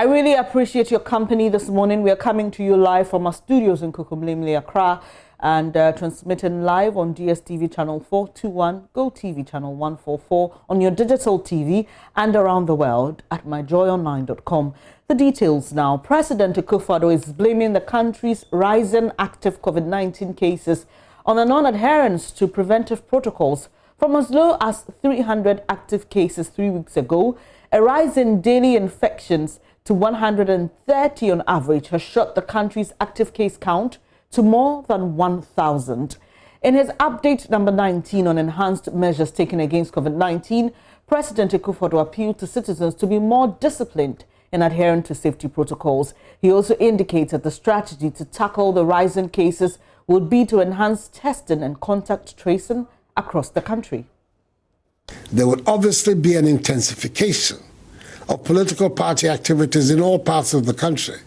I really appreciate your company this morning. We are coming to you live from our studios in Kukumlimli, Accra, and transmitting live on DSTV channel 421, GoTV channel 144, on your digital TV, and around the world at myjoyonline.com. The details now. President Akufo-Addo is blaming the country's rising active COVID-19 cases on the non-adherence to preventive protocols. From as low as 300 active cases 3 weeks ago, a rise in daily infections to 130 on average has shot the country's active case count to more than 1,000. In his update number 19 on enhanced measures taken against COVID-19, President Akufo-Addo appealed to citizens to be more disciplined in adhering to safety protocols. He also indicates that the strategy to tackle the rising cases would be to enhance testing and contact tracing across the country. There would obviously be an intensification of political party activities in all parts of the country,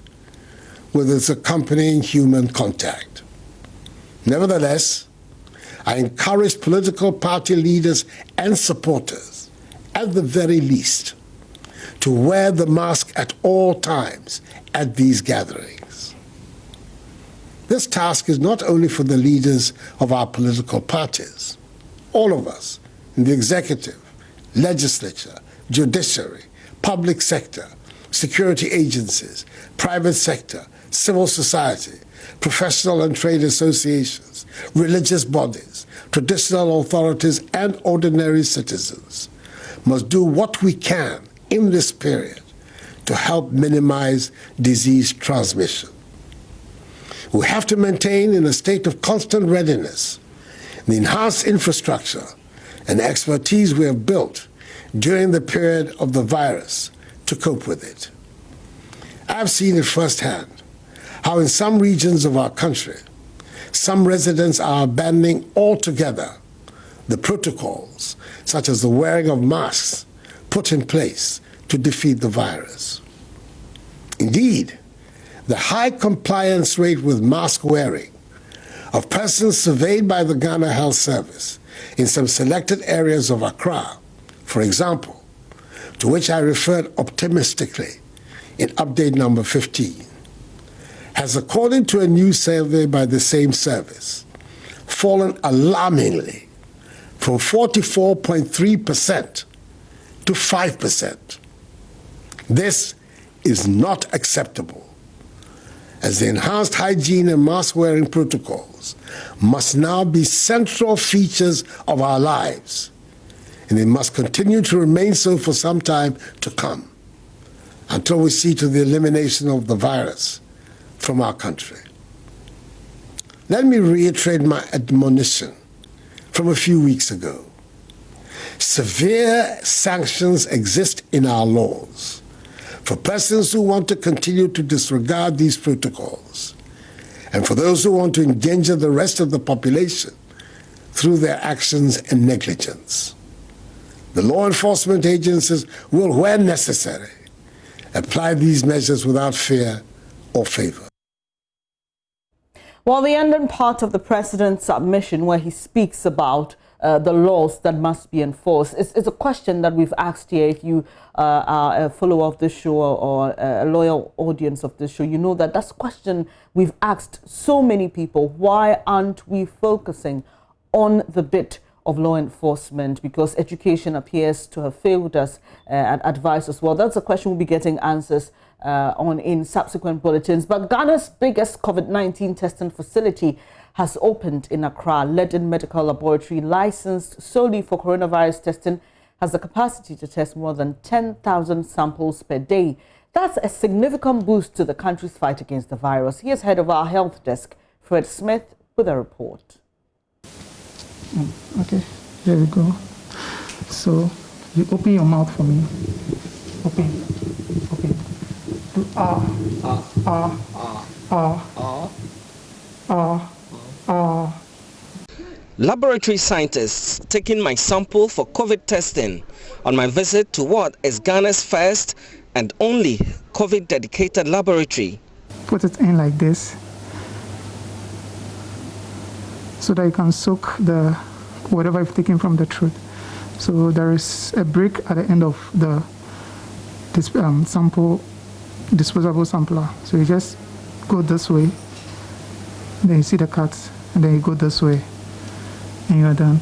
with its accompanying human contact. Nevertheless, I encourage political party leaders and supporters, at the very least, to wear the mask at all times at these gatherings. This task is not only for the leaders of our political parties. All of us in the executive, legislature, judiciary, public sector, security agencies, private sector, civil society, professional and trade associations, religious bodies, traditional authorities, and ordinary citizens must do what we can in this period to help minimize disease transmission. We have to maintain in a state of constant readiness the enhanced infrastructure and expertise we have built during the period of the virus to cope with it. I've seen it firsthand how in some regions of our country, some residents are abandoning altogether the protocols, such as the wearing of masks, put in place to defeat the virus. Indeed, the high compliance rate with mask wearing of persons surveyed by the Ghana Health Service in some selected areas of Accra, for example, to which I referred optimistically in update number 15, has, according to a new survey by the same service, fallen alarmingly from 44.3% to 5%. This is not acceptable, as the enhanced hygiene and mask-wearing protocols must now be central features of our lives, and they must continue to remain so for some time to come, until we see to the elimination of the virus from our country. Let me reiterate my admonition from a few weeks ago. Severe sanctions exist in our laws for persons who want to continue to disregard these protocols, and for those who want to endanger the rest of the population through their actions and negligence. The law enforcement agencies will, where necessary, apply these measures without fear or favor. Well, the ending part of the president's submission, where he speaks about the laws that must be enforced, is a question that we've asked here. If you are a follower of this show or a loyal audience of this show, you know that that's a question we've asked so many people. Why aren't we focusing on the bit of law enforcement? Because education appears to have failed us and advice as well. That's a question we'll be getting answers on in subsequent bulletins. But Ghana's biggest COVID-19 testing facility has opened in Accra. Leiden Medical Laboratory, licensed solely for coronavirus testing, has the capacity to test more than 10,000 samples per day. That's a significant boost to the country's fight against the virus. Here's head of our health desk, Fred Smith, with a report. Okay, there we go. So you open your mouth for me. Open. Do Laboratory scientists taking my sample for COVID testing on my visit to what is Ghana's first and only COVID dedicated laboratory. Put it in like this, so that you can soak the whatever you've taken from the throat. So there is a brick at the end of this sample disposable sampler. So you just go this way, then you see the cuts, and then you go this way, and you're done.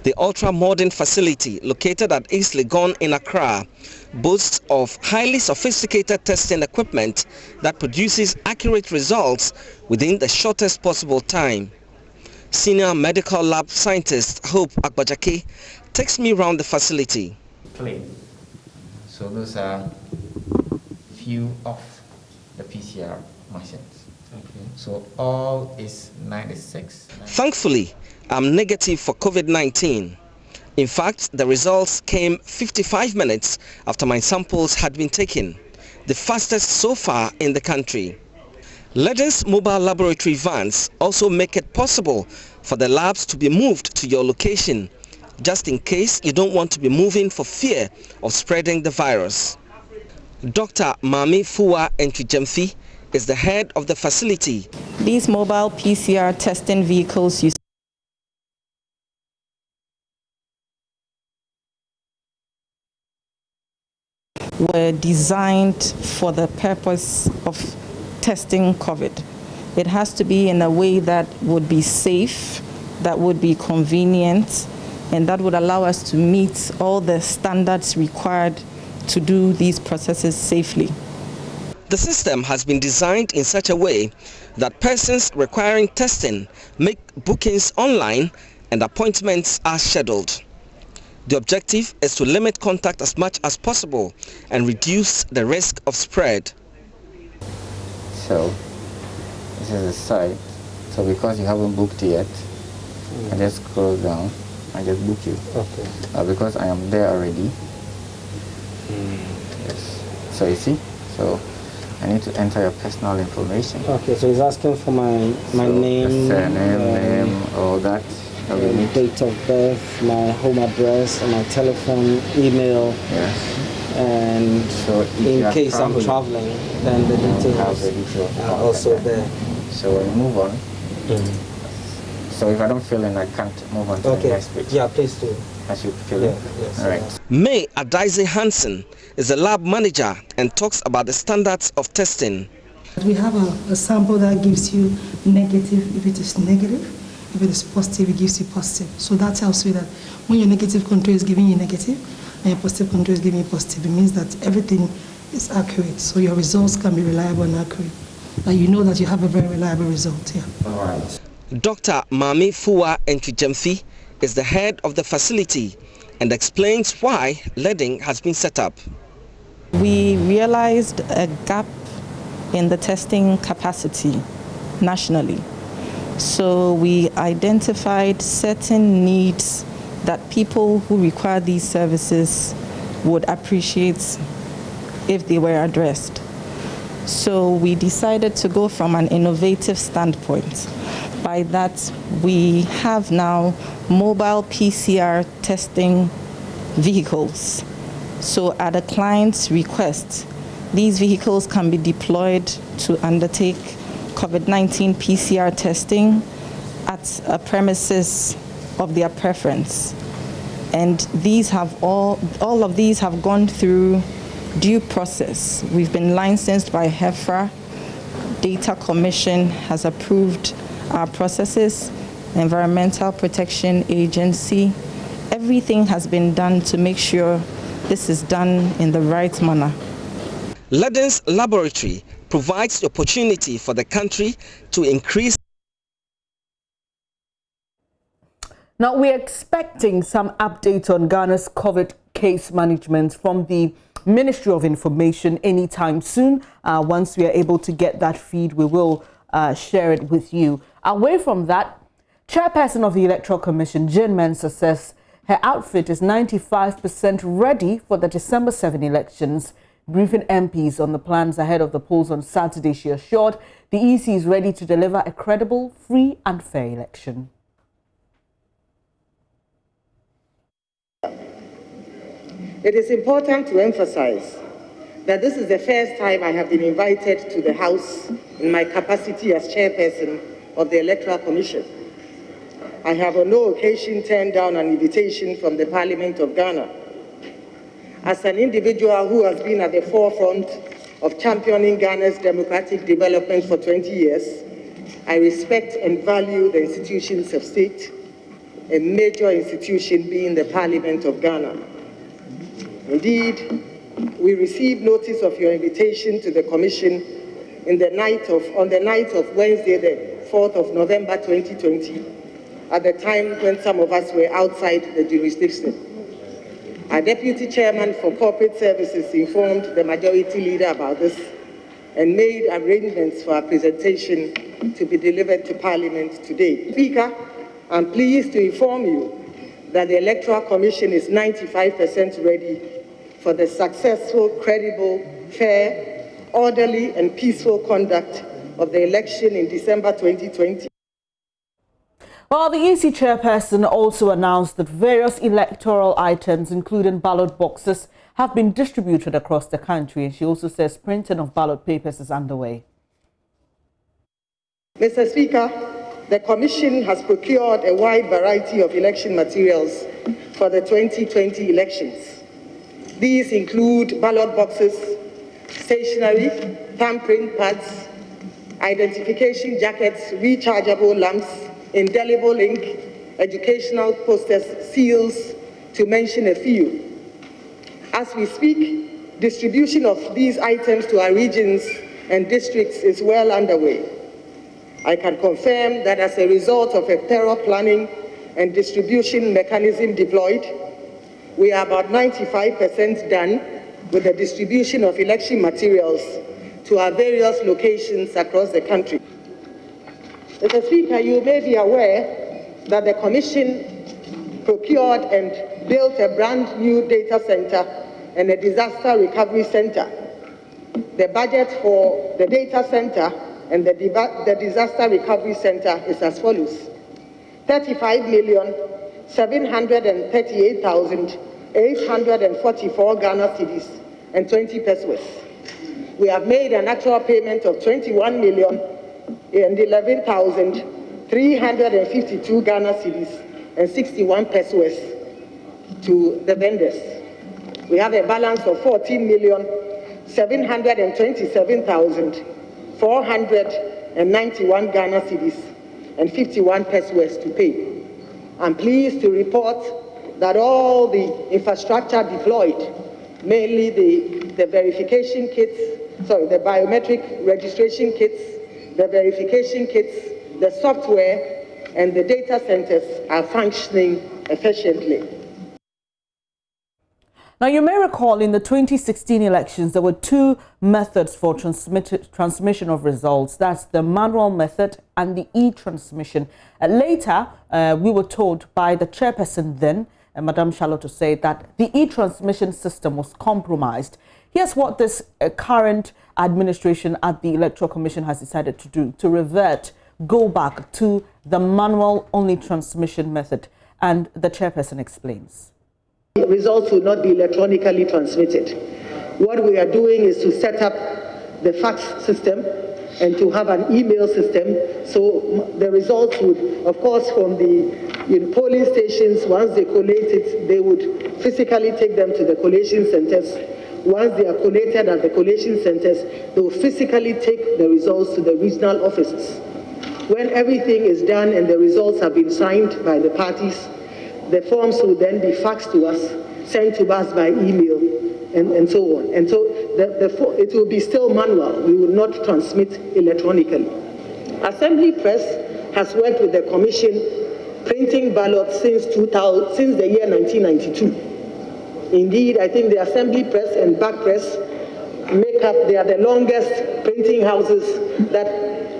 The ultra-modern facility located at East Legon in Accra boasts of highly sophisticated testing equipment that produces accurate results within the shortest possible time. Senior medical lab scientist Hope Agbajake takes me around the facility. Clean. So those are few of the PCR machines. Okay. So all is 96. Thankfully, I'm negative for COVID-19. In fact, the results came 55 minutes after my samples had been taken, the fastest so far in the country. Legends mobile laboratory vans also make it possible for the labs to be moved to your location, just in case you don't want to be moving for fear of spreading the virus. Dr. Mami Fuwa Entrijemfi is the head of the facility. These mobile PCR testing vehicles were designed for the purpose of testing COVID. It has to be in a way that would be safe, that would be convenient, and that would allow us to meet all the standards required to do these processes safely. The system has been designed in such a way that persons requiring testing make bookings online and appointments are scheduled. The objective is to limit contact as much as possible and reduce the risk of spread. So this is the site. So because you haven't booked yet, I just scroll down. I just book you. Okay. Because I am there already. Yes. So you see. So I need to enter your personal information. Okay. So he's asking for my name, name, all that. Date of birth, my home address, and my telephone, email. Yes. And so in case I'm traveling, then the details are also there. So we'll move on. So if I don't fill in, I can't move on to the next page. Yeah, please do. I should fill in. Yes. All right. May Adaise Hansen is the lab manager and talks about the standards of testing. We have a sample that gives you negative if it is negative. If it is positive, it gives you positive. So that tells you that when your negative control is giving you negative and your positive control is giving you positive, it means that everything is accurate. So your results can be reliable and accurate. And you know that you have a very reliable result here. All right. Dr. Mami Fuwa Entrijemfi is the head of the facility and explains why leading has been set up. We realized a gap in the testing capacity nationally. So we identified certain needs that people who require these services would appreciate if they were addressed. So we decided to go from an innovative standpoint. By that, we have now mobile PCR testing vehicles. So at a client's request, these vehicles can be deployed to undertake COVID-19 PCR testing at a premises of their preference. And these have all of these have gone through due process. We've been licensed by HEFRA. Data Commission has approved our processes. Environmental Protection Agency. Everything has been done to make sure this is done in the right manner. Leden's laboratory provides the opportunity for the country to increase. Now, we're expecting some updates on Ghana's COVID case management from the Ministry of Information anytime soon. Once we are able to get that feed, we will share it with you. Away from that, Chairperson of the Electoral Commission, Jane Mensah, says her outfit is 95% ready for the December 7 elections. Briefing MPs on the plans ahead of the polls on Saturday, she assured the EC is ready to deliver a credible, free and fair election. It is important to emphasize that this is the first time I have been invited to the House in my capacity as chairperson of the Electoral Commission. I have on no occasion turned down an invitation from the Parliament of Ghana. As an individual who has been at the forefront of championing Ghana's democratic development for 20 years, I respect and value the institutions of state, a major institution being the Parliament of Ghana. Indeed, we received notice of your invitation to the Commission on the night of Wednesday, the 4th of November 2020, at the time when some of us were outside the jurisdiction. Our Deputy Chairman for Corporate Services informed the Majority Leader about this and made arrangements for our presentation to be delivered to Parliament today. Speaker, I'm pleased to inform you that the Electoral Commission is 95% ready for the successful, credible, fair, orderly, and peaceful conduct of the election in December 2020. Well, the EC chairperson also announced that various electoral items, including ballot boxes, have been distributed across the country, and she also says printing of ballot papers is underway. Mr. Speaker, the Commission has procured a wide variety of election materials for the 2020 elections. These include ballot boxes, stationery, tampering pads, identification jackets, rechargeable lamps, indelible ink, educational posters, seals, to mention a few. As we speak, distribution of these items to our regions and districts is well underway. I can confirm that as a result of a thorough planning and distribution mechanism deployed, we are about 95% done with the distribution of election materials to our various locations across the country. Mr. Speaker, you may be aware that the Commission procured and built a brand new data center and a disaster recovery center. The budget for the data center and the disaster recovery center is as follows: 35,738,844 Ghana cedis and 20 pesos. We have made an actual payment of 21,011,352 Ghana cedis and 61 pesos to the vendors. We have a balance of 14,727,491 Ghana cedis and 51 pesos to pay. I'm pleased to report that all the infrastructure deployed, mainly the verification kits, the biometric registration kits, the verification kits, the software, and the data centers are functioning efficiently. Now, you may recall in the 2016 elections, there were two methods for transmission of results. That's the manual method and the e-transmission. Later, we were told by the chairperson then, Madame Charlotte, to say that the e-transmission system was compromised. Here's what this current administration at the Electoral Commission has decided to do, to go back to the manual-only transmission method. And the chairperson explains. The results will not be electronically transmitted. What we are doing is to set up the fax system and to have an email system. So the results would, of course, from the polling stations, once they collate it, they would physically take them to the collation centers. Once they are collated at the collation centers, they will physically take the results to the regional offices. When everything is done and the results have been signed by the parties, the forms will then be faxed to us, sent to us by email, and so on. And so it will be still manual. We will not transmit electronically. Assembly Press has worked with the Commission printing ballots since the year 1992. Indeed, I think the Assembly Press and Back Press they are the longest printing houses that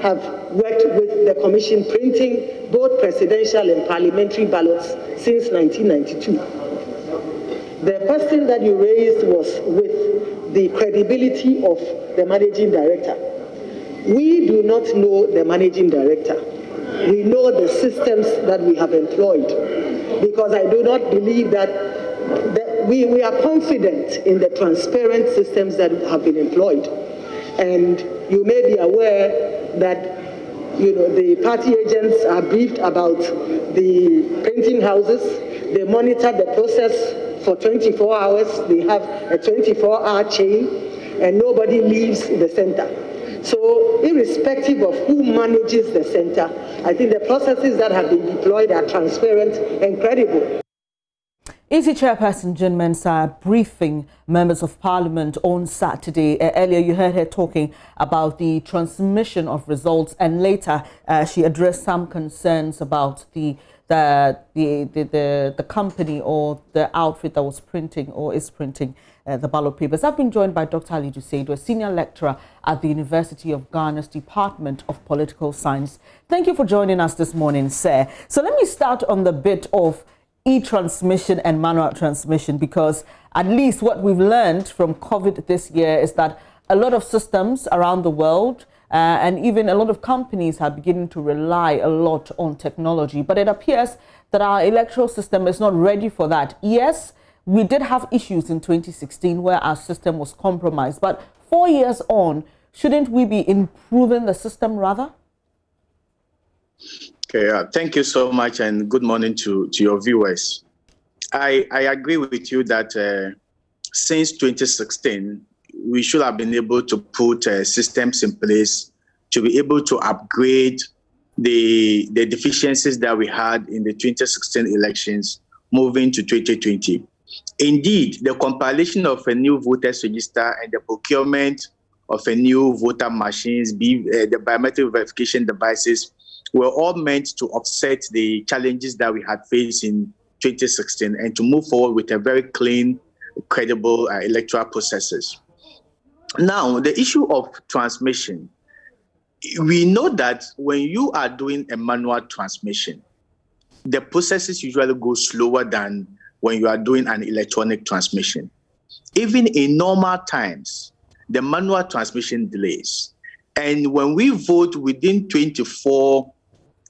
have worked with the Commission printing both presidential and parliamentary ballots since 1992. The question that you raised was with the credibility of the managing director. We do not know the managing director. We know the systems that we have employed, because I do not believe that we are confident in the transparent systems that have been employed. And you may be aware that the party agents are briefed about the printing houses. They monitor the process for 24 hours. They have a 24-hour chain. and nobody leaves the center. So irrespective of who manages the center, I think the processes that have been deployed are transparent and credible. EC Chairperson Jean Mensah briefing members of Parliament on Saturday. Earlier you heard her talking about the transmission of results, and later she addressed some concerns about the company or the outfit that was printing or is printing the ballot papers. I've been joined by Dr. Ali Dusaid, a senior lecturer at the University of Ghana's Department of Political Science. Thank you for joining us this morning, sir. So let me start on the bit of e-transmission and manual transmission, because at least what we've learned from COVID this year is that a lot of systems around the world and even a lot of companies are beginning to rely a lot on technology. But it appears that our electoral system is not ready for that. Yes, we did have issues in 2016 where our system was compromised. But 4 years on, shouldn't we be improving the system rather? Okay, thank you so much, and good morning to your viewers. I agree with you that since 2016, we should have been able to put systems in place to be able to upgrade the deficiencies that we had in the 2016 elections moving to 2020. Indeed, the compilation of a new voters register and the procurement of a new voter machines, the biometric verification devices, were all meant to offset the challenges that we had faced in 2016 and to move forward with a very clean, credible electoral processes. Now, the issue of transmission, we know that when you are doing a manual transmission, the processes usually go slower than when you are doing an electronic transmission. Even in normal times, the manual transmission delays. And when we vote within 24,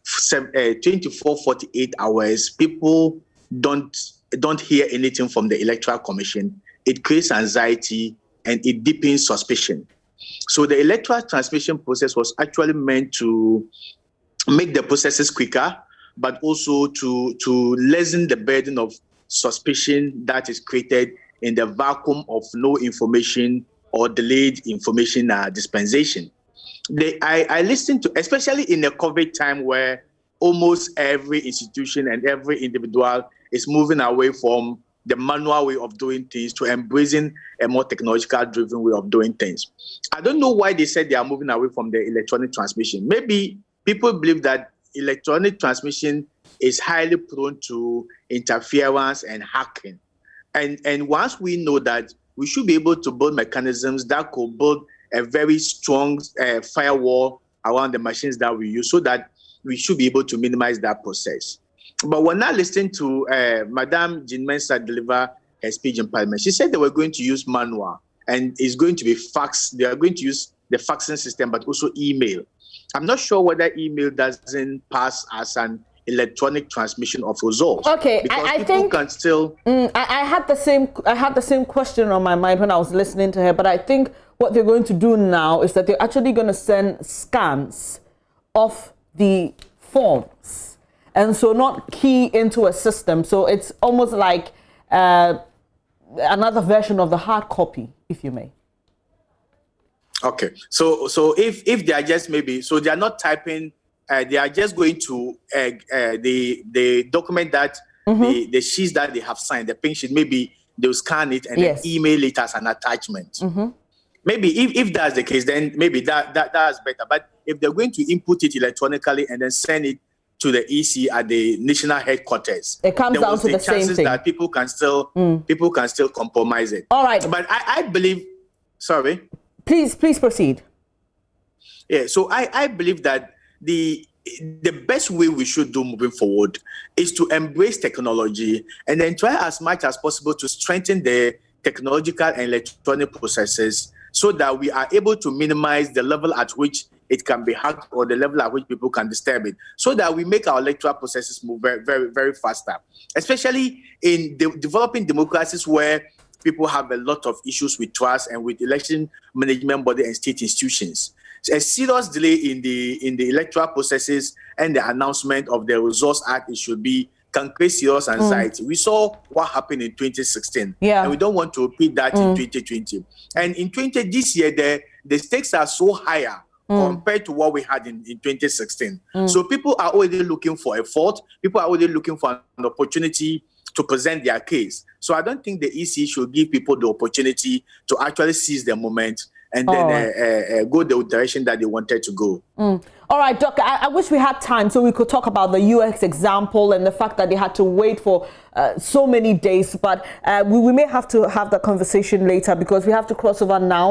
48 hours, people don't hear anything from the Electoral Commission. It creates anxiety and it deepens suspicion. So the electoral transmission process was actually meant to make the processes quicker, but also to lessen the burden of suspicion that is created in the vacuum of no information or delayed information dispensation. I listened to, especially in the COVID time where almost every institution and every individual is moving away from the manual way of doing things to embracing a more technological-driven way of doing things. I don't know why they said they are moving away from the electronic transmission. Maybe people believe that electronic transmission is highly prone to interference and hacking. And once we know that, we should be able to build mechanisms that could build a very strong firewall around the machines that we use so that we should be able to minimize that process. But we're not listening to Madame Jean Mensah deliver her speech in Parliament. She said they were going to use manual and it's going to be fax. They are going to use the faxing system, but also email. I'm not sure whether email doesn't pass as an electronic transmission of results. Okay, I think can still. I had the same question on my mind when I was listening to her, but I think what they're going to do now is that they're actually going to send scans of the forms, and so not key into a system. So it's almost like another version of the hard copy, if you may. Okay, so if they are just so they are not typing. They are just going to the document that the sheets that they have signed, the pink sheet, maybe they'll scan it and then email it as an attachment. Maybe if that's the case, then maybe that's better. But if they're going to input it electronically and then send it to the EC at the national headquarters, it comes down to the same thing. That people can still compromise it. All right. But I believe. Sorry. Please proceed. Yeah. So I believe that the best way we should do moving forward is to embrace technology and then try as much as possible to strengthen the technological and electronic processes so that we are able to minimize the level at which it can be hacked or the level at which people can disturb it, so that we make our electoral processes move very, very, very faster, especially in developing democracies where people have a lot of issues with trust and with election management body and state institutions. A serious delay in the electoral processes and the announcement of the Resource Act, it should be can create serious anxiety. We saw what happened in 2016, and we don't want to repeat that in 2020. And in this year, the stakes are so higher compared to what we had in 2016. So people are already looking for a fault. People are already looking for an opportunity to present their case. So I don't think the EC should give people the opportunity to actually seize the moment and then go the direction that they wanted to go. All right, Doc, I wish we had time so we could talk about the US example and the fact that they had to wait for so many days, but we may have to have that conversation later because we have to cross over now.